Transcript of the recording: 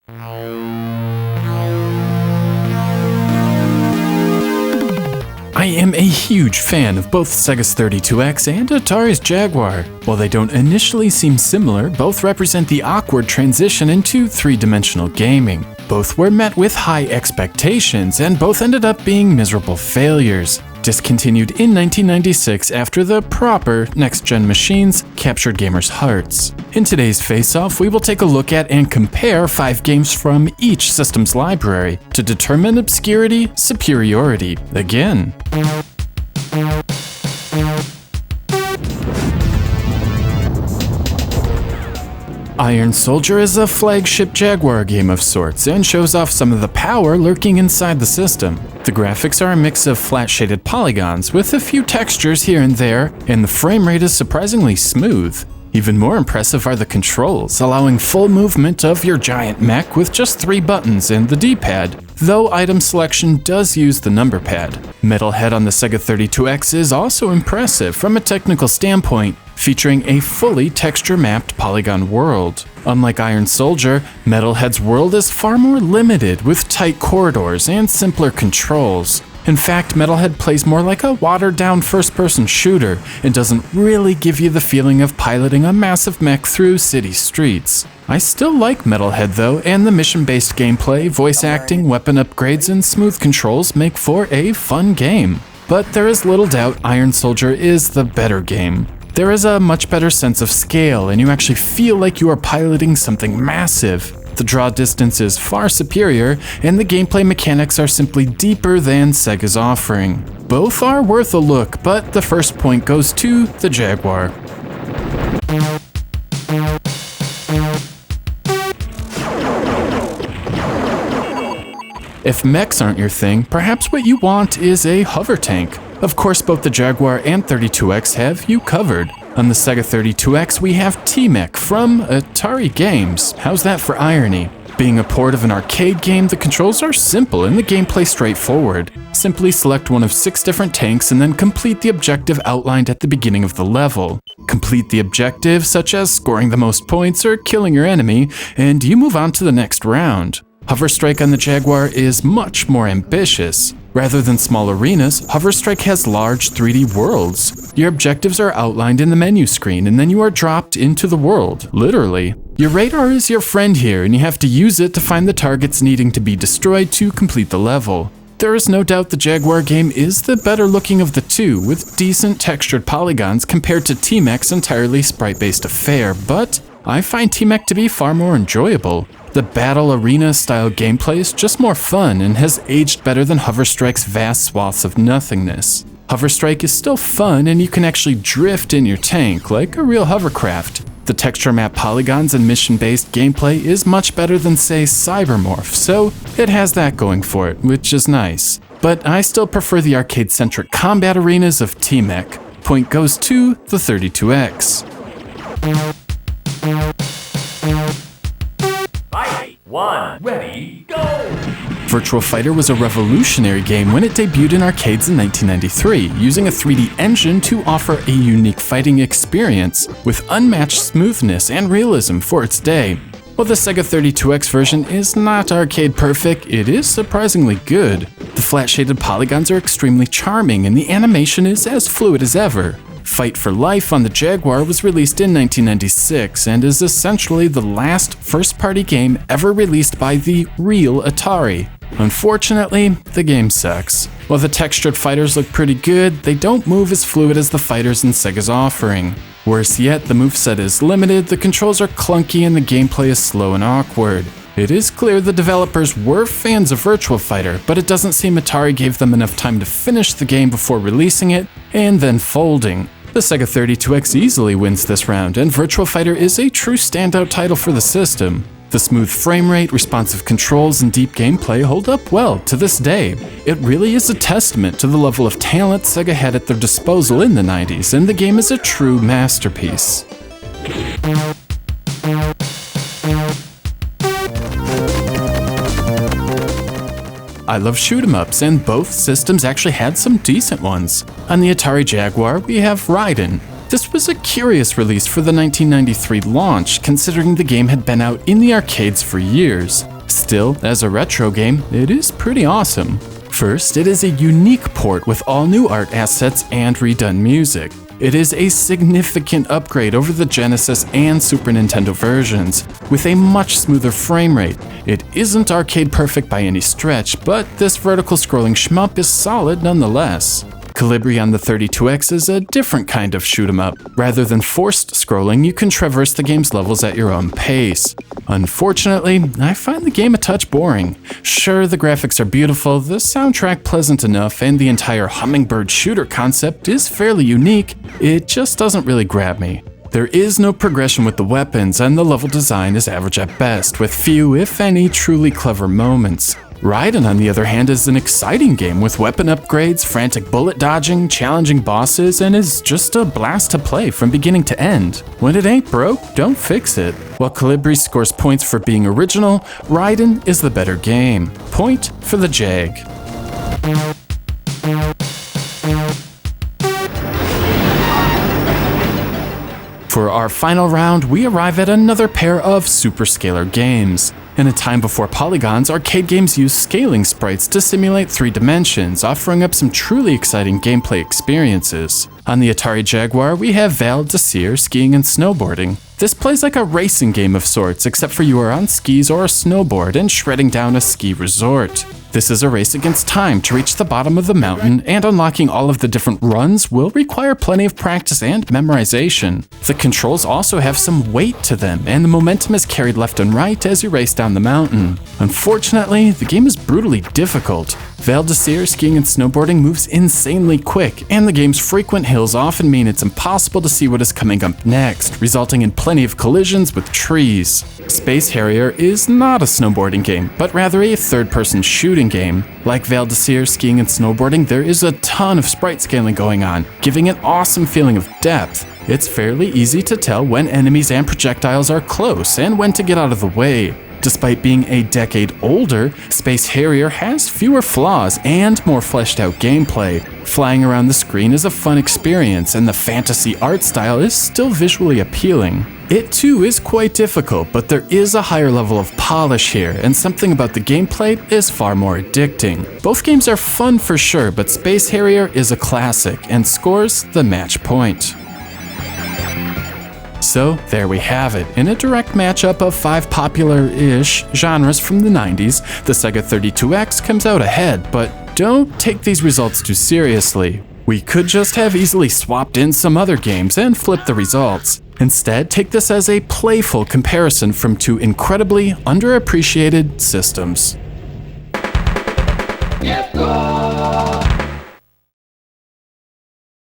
I am a huge fan of both Sega's 32X and Atari's Jaguar. While they don't initially seem similar, both represent the awkward transition into three-dimensional gaming. Both were met with high expectations, and both ended up being miserable failures. Discontinued in 1996 after the proper next-gen machines captured gamers' hearts. In today's face-off, we will take a look at and compare 5 games from each system's library to determine obscurity, superiority. Again. Iron Soldier is a flagship Jaguar game of sorts and shows off some of the power lurking inside the system. The graphics are a mix of flat shaded polygons with a few textures here and there, and the frame rate is surprisingly smooth. Even more impressive are the controls, allowing full movement of your giant mech with just 3 buttons and the D-pad, though item selection does use the number pad. Metalhead on the Sega 32X is also impressive from a technical standpoint, featuring a fully texture-mapped polygon world. Unlike Iron Soldier, Metalhead's world is far more limited with tight corridors and simpler controls. In fact, Metalhead plays more like a watered-down first-person shooter and doesn't really give you the feeling of piloting a massive mech through city streets. I still like Metalhead though, and the mission-based gameplay, voice acting, weapon upgrades, and smooth controls make for a fun game. But there is little doubt Iron Soldier is the better game. There is a much better sense of scale, and you actually feel like you are piloting something massive. The draw distance is far superior, and the gameplay mechanics are simply deeper than Sega's offering. Both are worth a look, but the first point goes to the Jaguar. If mechs aren't your thing, perhaps what you want is a hover tank. Of course, both the Jaguar and 32X have you covered. On the Sega 32X, we have T-Mech from Atari Games. How's that for irony? Being a port of an arcade game, the controls are simple and the gameplay straightforward. Simply select one of 6 different tanks and then complete the objective outlined at the beginning of the level. Complete the objective, such as scoring the most points or killing your enemy, and you move on to the next round. Hover Strike on the Jaguar is much more ambitious. Rather than small arenas, Hover Strike has large 3D worlds. Your objectives are outlined in the menu screen, and then you are dropped into the world, literally. Your radar is your friend here, and you have to use it to find the targets needing to be destroyed to complete the level. There is no doubt the Jaguar game is the better looking of the two, with decent textured polygons compared to T-Mech's entirely sprite-based affair, but I find T-Mech to be far more enjoyable. The battle arena style gameplay is just more fun and has aged better than Hover Strike's vast swaths of nothingness. Hover Strike is still fun and you can actually drift in your tank like a real hovercraft. The texture map polygons and mission-based gameplay is much better than, say, Cybermorph, so it has that going for it, which is nice. But I still prefer the arcade-centric combat arenas of T-Mech. Point goes to the 32X. Fight! 1, ready, go! Virtua Fighter was a revolutionary game when it debuted in arcades in 1993, using a 3D engine to offer a unique fighting experience with unmatched smoothness and realism for its day. While the Sega 32X version is not arcade perfect, it is surprisingly good. The flat-shaded polygons are extremely charming and the animation is as fluid as ever. Fight for Life on the Jaguar was released in 1996 and is essentially the last first-party game ever released by the real Atari. Unfortunately, the game sucks. While the textured fighters look pretty good, they don't move as fluid as the fighters in Sega's offering. Worse yet, the moveset is limited, the controls are clunky, and the gameplay is slow and awkward. It is clear the developers were fans of Virtua Fighter, but it doesn't seem Atari gave them enough time to finish the game before releasing it, and then folding. The Sega 32X easily wins this round, and Virtua Fighter is a true standout title for the system. The smooth frame rate, responsive controls, and deep gameplay hold up well to this day. It really is a testament to the level of talent Sega had at their disposal in the 90s, and the game is a true masterpiece. I love shoot-em-ups, and both systems actually had some decent ones. On the Atari Jaguar, we have Raiden. This was a curious release for the 1993 launch, considering the game had been out in the arcades for years. Still, as a retro game, it is pretty awesome. First, it is a unique port with all new art assets and redone music. It is a significant upgrade over the Genesis and Super Nintendo versions, with a much smoother frame rate. It isn't arcade perfect by any stretch, but this vertical scrolling shmup is solid nonetheless. Calibri on the 32X is a different kind of shoot 'em up. Rather than forced scrolling, you can traverse the game's levels at your own pace. Unfortunately, I find the game a touch boring. Sure, the graphics are beautiful, the soundtrack pleasant enough, and the entire hummingbird shooter concept is fairly unique, it just doesn't really grab me. There is no progression with the weapons, and the level design is average at best, with few, if any, truly clever moments. Raiden, on the other hand, is an exciting game with weapon upgrades, frantic bullet dodging, challenging bosses, and is just a blast to play from beginning to end. When it ain't broke, don't fix it. While Calibri scores points for being original, Raiden is the better game. Point for the Jag. For our final round, we arrive at another pair of superscalar games. In a time before polygons, arcade games use scaling sprites to simulate 3 dimensions, offering up some truly exciting gameplay experiences. On the Atari Jaguar, we have Val d'Isere Skiing and Snowboarding. This plays like a racing game of sorts, except for you are on skis or a snowboard and shredding down a ski resort. This is a race against time to reach the bottom of the mountain, and unlocking all of the different runs will require plenty of practice and memorization. The controls also have some weight to them, and the momentum is carried left and right as you race down the mountain. Unfortunately, the game is brutally difficult. Val d'Isere Skiing and Snowboarding moves insanely quick, and the game's frequent hills often mean it's impossible to see what is coming up next, resulting in plenty of collisions with trees. Space Harrier is not a snowboarding game, but rather a third-person shooting game. Like Val d'Isere Skiing and Snowboarding, there is a ton of sprite scaling going on, giving an awesome feeling of depth. It's fairly easy to tell when enemies and projectiles are close and when to get out of the way. Despite being a decade older, Space Harrier has fewer flaws and more fleshed out gameplay. Flying around the screen is a fun experience, and the fantasy art style is still visually appealing. It too is quite difficult, but there is a higher level of polish here, and something about the gameplay is far more addicting. Both games are fun for sure, but Space Harrier is a classic and scores the match point. So there we have it. In a direct matchup of 5 popular-ish genres from the 90s, the Sega 32X comes out ahead, but don't take these results too seriously. We could just have easily swapped in some other games and flipped the results. Instead, take this as a playful comparison from 2 incredibly underappreciated systems. Yes,